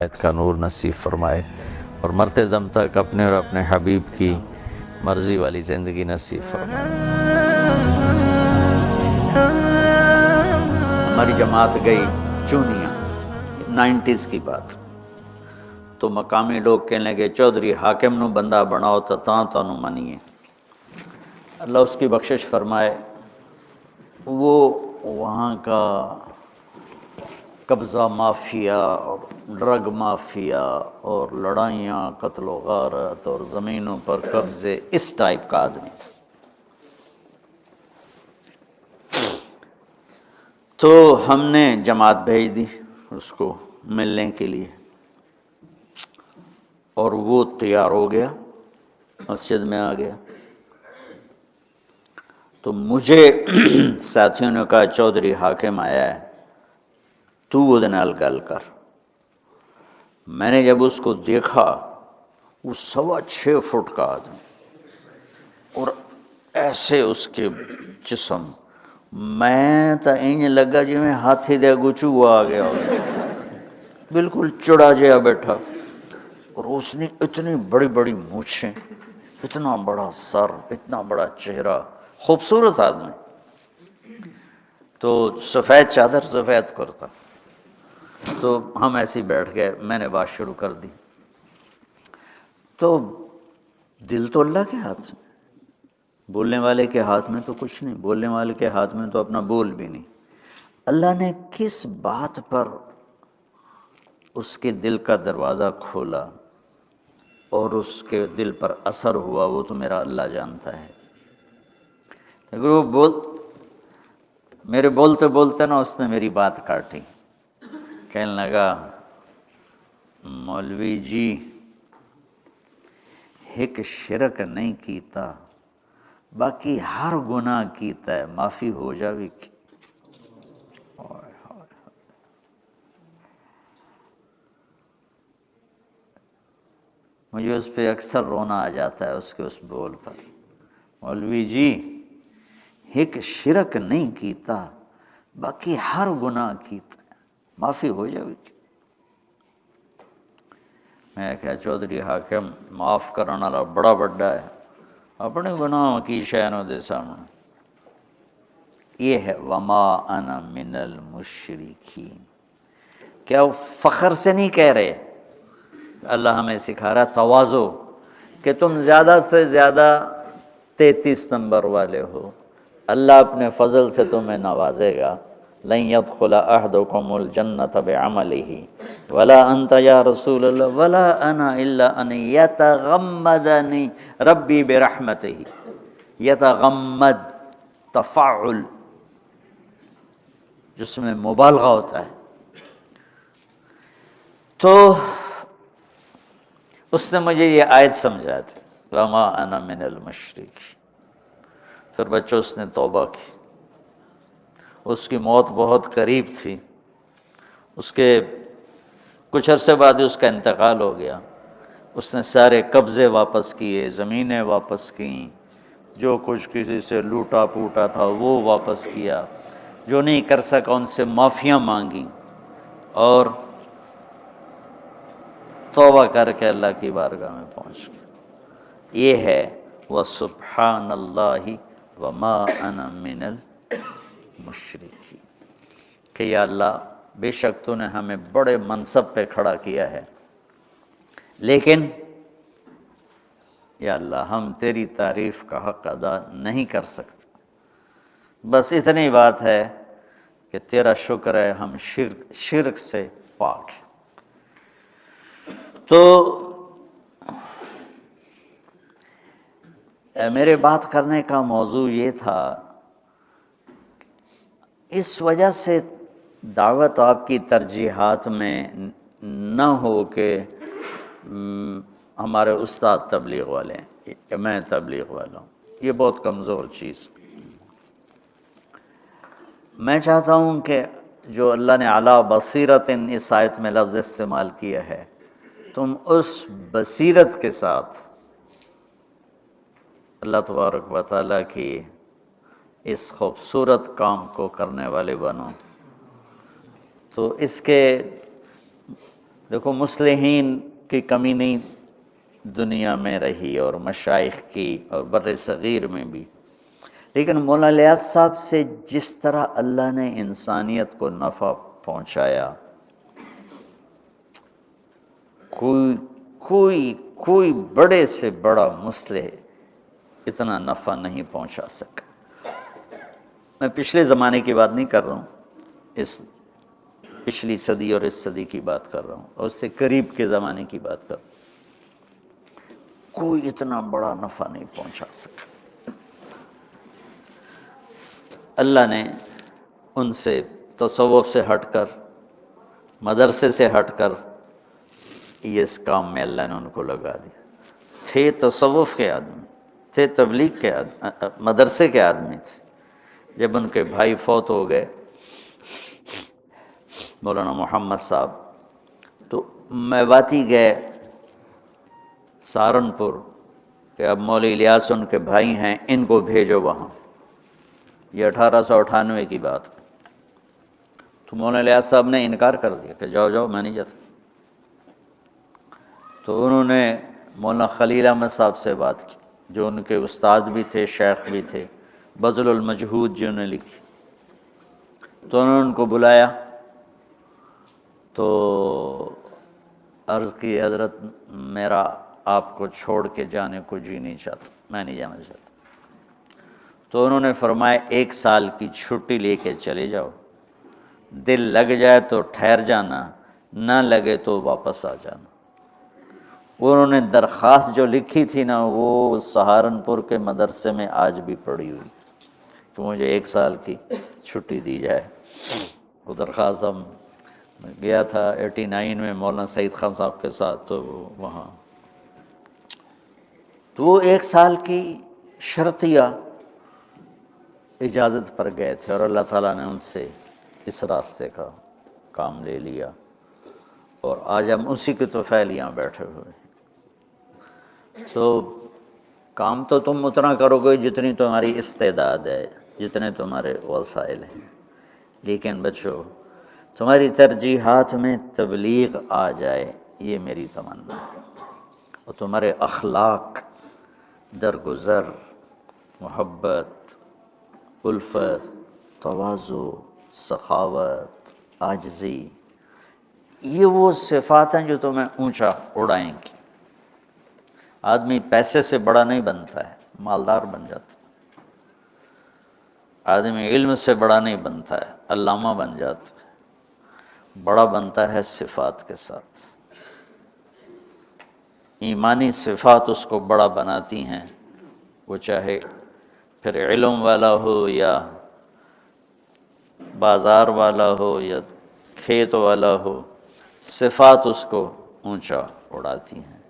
کا نور نصیب فرمائے اور مرتے دم تک اپنے اور اپنے حبیب کی مرضی والی زندگی نصیب فرمائے۔ ہماری جماعت گئی چونیاں، 90s کی بات، تو مقامی لوگ کہنے لگے چودھری حاکم نو بندہ بناؤ تاں تانوں منیے۔ اللہ اس کی بخشش فرمائے، وہ وہاں کا قبضہ مافیا اور ڈرگ مافیا اور لڑائیاں، قتل و غارت اور زمینوں پر قبضے، اس ٹائپ کا آدمی تھا۔ تو ہم نے جماعت بھیج دی اس کو ملنے کے لیے، اور وہ تیار ہو گیا، مسجد میں آ گیا۔ تو مجھے ساتھیوں نے کہا چودھری حاکم آیا ہے، تو وہ نال گل کر۔ میں نے جب اس کو دیکھا، وہ 6.25 فٹ کا آدمی اور ایسے اس کے جسم، میں تو انج لگا جی میں ہاتھی دے اگوں چوہا آ گیا ہو، بالکل چڑا جہا بیٹھا، اور اس نے اتنی بڑی بڑی مونچھیں، اتنا بڑا سر، اتنا بڑا چہرہ، خوبصورت آدمی، تو سفید چادر سفید کرتا۔ تو ہم ایسے ہی بیٹھ گئے، میں نے بات شروع کر دی۔ تو دل تو اللہ کے ہاتھ میں، بولنے والے کے ہاتھ میں تو کچھ نہیں، بولنے والے کے ہاتھ میں تو اپنا بول بھی نہیں۔ اللہ نے کس بات پر اس کے دل کا دروازہ کھولا اور اس کے دل پر اثر ہوا، وہ تو میرا اللہ جانتا ہے۔ لیکن وہ میرے بولتے بولتے نا اس نے میری بات کاٹی، کہنے لگا مولوی جی ایک شرک نہیں کیتا، باقی ہر گناہ کیتا ہے، معافی ہو جاوی کی۔ مجھے اس پہ اکثر رونا آ جاتا ہے، اس کے اس بول پر۔ مولوی جی ایک شرک نہیں کیتا، باقی ہر گناہ کیتا ہے، معافی ہو جاوی کی۔ میں کہا چودھری حاکم معاف کرنا والا بڑا بڑا ہے، اپنے گناہوں کی شہروں دے سامنے۔ یہ ہے وما انا من المشرکین۔ کیا وہ فخر سے نہیں کہہ رہے؟ اللہ ہمیں سکھا رہا تواضع، کہ تم زیادہ سے زیادہ 33 نمبر والے ہو، اللہ اپنے فضل سے تمہیں نوازے گا۔ لن يدخل احدكم الجنة بعمله ولا انت یا رسول اللہ ولا انا الا ان يتغمدنی ربی برحمته۔ یتغمد تفاعل جس میں مبالغہ ہوتا ہے۔ تو اس نے مجھے یہ آیت سمجھا تھی، وما انا من المشرکین۔ پھر بچوں اس نے توبہ کی، اس کی موت بہت قریب تھی، اس کے کچھ عرصے بعد ہی اس کا انتقال ہو گیا۔ اس نے سارے قبضے واپس کیے، زمینیں واپس کیں، جو کچھ کسی سے لوٹا پوٹا تھا وہ واپس کیا، جو نہیں کر سکا ان سے معافیاں مانگی، اور توبہ کر کے اللہ کی بارگاہ میں پہنچ گیا۔ یہ ہے وَسُبْحَانَ اللَّهِ وَمَا أَنَا مِنَ الْمُشْرِكِينَ، کہ یا اللہ بے شک تو نے ہمیں بڑے منصب پہ کھڑا کیا ہے، لیکن یا اللہ ہم تیری تعریف کا حق ادا نہیں کر سکتے۔ بس اتنی بات ہے کہ تیرا شکر ہے ہم شرک سے پاک ہیں۔ تو میرے بات کرنے کا موضوع یہ تھا، اس وجہ سے دعوت آپ کی ترجیحات میں نہ ہو کہ ہمارے استاد تبلیغ والے ہیں یا میں تبلیغ والا ہوں، یہ بہت کمزور چیز۔ میں چاہتا ہوں کہ جو اللہ نے علی بصیرت اس آیت میں لفظ استعمال کیا ہے، تم اس بصیرت کے ساتھ اللہ تبارک و تعالیٰ کی اس خوبصورت کام کو کرنے والے بنو۔ تو اس کے دیکھو مصلحین کی کمی نہیں دنیا میں رہی، اور مشائخ کی، اور بر صغیر میں بھی، لیکن مولانا الیاس صاحب سے جس طرح اللہ نے انسانیت کو نفع پہنچایا، کوئی بڑے سے بڑا مصلح اتنا نفع نہیں پہنچا سکا۔ میں پچھلے زمانے کی بات نہیں کر رہا ہوں، اس پچھلی صدی اور اس صدی کی بات کر رہا ہوں، اور اس سے قریب کے زمانے کی بات کر رہا ہوں۔ کوئی اتنا بڑا نفع نہیں پہنچا سکا۔ اللہ نے ان سے تصوف سے ہٹ کر، مدرسے سے ہٹ کر، یہ اس کام میں اللہ نے ان کو لگا دیا۔ تھے تصوف کے آدمی، تھے تبلیغ کے آدمی، مدرسے کے آدمی تھے۔ جب ان کے بھائی فوت ہو گئے مولانا محمد صاحب، تو میواتی گئے سہارنپور کہ اب مولوی الیاس ان کے بھائی ہیں، ان کو بھیجو وہاں۔ یہ 1898 کی بات ہے۔ تو مولانا الیاس صاحب نے انکار کر دیا کہ جاؤ جاؤ، میں نہیں جاتا۔ تو انہوں نے مولانا خلیل احمد صاحب سے بات کی، جو ان کے استاد بھی تھے، شیخ بھی تھے، بذل المجہود جنہوں نے لکھی۔ تو انہوں نے ان کو بلایا، تو عرض کی حضرت میرا آپ کو چھوڑ کے جانے کو جی نہیں چاہتا، میں نہیں جانا چاہتا۔ تو انہوں نے فرمایا 1 سال کی چھٹی لے کے چلے جاؤ، دل لگ جائے تو ٹھہر جانا، نہ لگے تو واپس آ جانا۔ انہوں نے درخواست جو لکھی تھی نا، وہ سہارنپور کے مدرسے میں آج بھی پڑی ہوئی کہ مجھے 1 سال کی چھٹی دی جائے۔ وہ درخواست ہم گیا تھا 89 میں مولانا سعید خان صاحب کے ساتھ، تو وہاں تو وہ 1 سال کی شرطیہ اجازت پر گئے تھے، اور اللہ تعالیٰ نے ان سے اس راستے کا کام لے لیا، اور آج ہم اسی کے طفیل یہاں بیٹھے ہوئے ہیں۔ تو کام تو تم اتنا کرو گے جتنی تمہاری استعداد ہے، جتنے تمہارے وسائل ہیں، لیکن بچو تمہاری ترجیحات میں تبلیغ آ جائے، یہ میری تمنا ہے، اور تمہارے اخلاق، درگزر، محبت، الفت، تواضع، سخاوت، عاجزی، یہ وہ صفات ہیں جو تمہیں اونچا اڑائیں گی۔ آدمی پیسے سے بڑا نہیں بنتا ہے، مالدار بن جاتا ہے۔ آدمی علم سے بڑا نہیں بنتا ہے، علامہ بن جاتا ہے۔ بڑا بنتا ہے صفات کے ساتھ، ایمانی صفات اس کو بڑا بناتی ہیں، وہ چاہے پھر علم والا ہو، یا بازار والا ہو، یا کھیت والا ہو، صفات اس کو اونچا اڑاتی ہیں۔